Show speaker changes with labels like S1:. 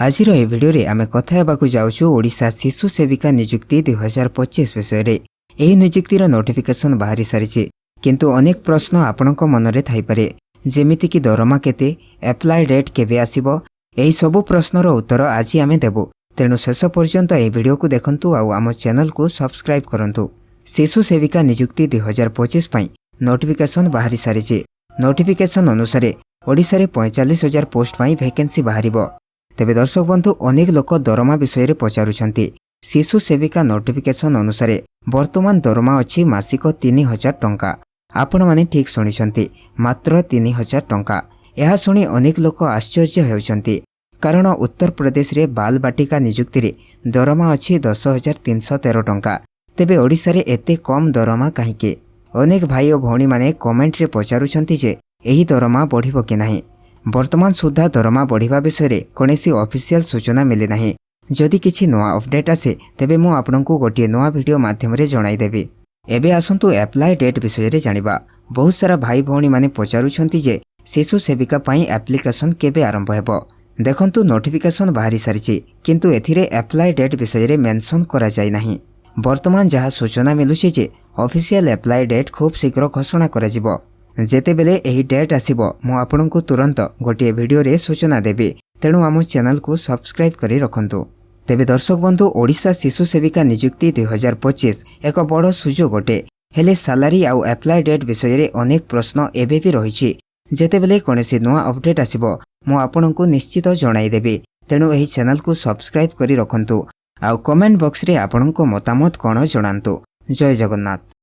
S1: आजिर ए video आमे कथा हेबाकु जाउछु ओडिशा शिशु सेविका नियुक्ति 2025 विषय रे। एही नियुक्तिर नोटिफिकेशन बाहरी सारिछि, किंतु अनेक प्रश्न आपणक मनरे थाई पारे, जेमिति कि दरमा केते, एप्लाई डेट केबे आसीबो। एही सबु प्रश्नर उत्तर आज आमे देबु। तेणु शेष पर्यंत ए वीडियो को देखंतु आउ आम चैनल को सब्सक्राइब करंतु। शिशु सेविका नियुक्ति 2025 पई नोटिफिकेशन बाहरी सारिछि। नोटिफिकेशन अनुसार ओडिशा रे 45,000 पोस्ट पई वैकेंसी बाहरिबो। तेबे दर्शक बंधु अनेक लोक दरमा विषय रे पचारुछंती। शिशु सेविका नोटिफिकेशन अनुसार वर्तमान दरमा अछि मासिक 3,000 टंका। आपण माने ठीक सुनिछंती, मात्र 3,000 टंका। यह सुनी अनेक लोक आश्चर्य हेउछंती, कारण उत्तर प्रदेश रे बाल बाटिका नियुक्ति रे दरमा अछि 10,313 टंका। तेबे ओडिशा रे एते कम दरमा काहेकि? अनेक भाई और भौणी माने कमेंट रे पचारुछंती जे एही दरमा बढ़िबो कि नाही। वर्तमान सुधा दरमा बढ़िबा विषय रे कोनोसी ऑफिशियल सूचना मिले नाही। जदि किछि नवा अपडेट आसे तेबे मु आपनकु गोटिए नवा वीडियो माध्यम रे जणाई देबी। एबे आसंतु एप्लाई डेट विषय रे जानिबा। बहुत सारा भाई भौणी माने पचारुछंती जे शिशु सेविका पई एप्लिकेशन केबे आरंभ हेबो। देखंतु नोटिफिकेशन बाहरी सारिछि, किंतु एथिरे एप्लाई डेट विषय रे मेंशन करा जाय नाही। वर्तमान जहा सूचना मिलुछि जे ऑफिशियल एप्लाई डेट खूब शीघ्र घोषणा करा जिवो। जेते बेले एही डेट आसीबो मु आपनकु तुरंत गोटिए वीडियो रे सूचना देबी। तेणु आम चैनल को सब्सक्राइब करी रखंतु। तेबे दर्शक बंधु ओडिशा शिशु सेविका नियुक्ति 2025 एक बड़ सुजोग अटे। हेले सैलरी आउ एप्लाई डेट विषय रे अनेक प्रश्न एबे भी रहिछि। जेते बेले कोनोसी नवा अपडेट आसीबो मु आपनकु निश्चित जणाई देबी। तेणु एही चैनल को सब्सक्राइब करी रखंतु। आउ कमेंट बॉक्स रे आपनको मतामत कोन जणांतु। जय जगन्नाथ।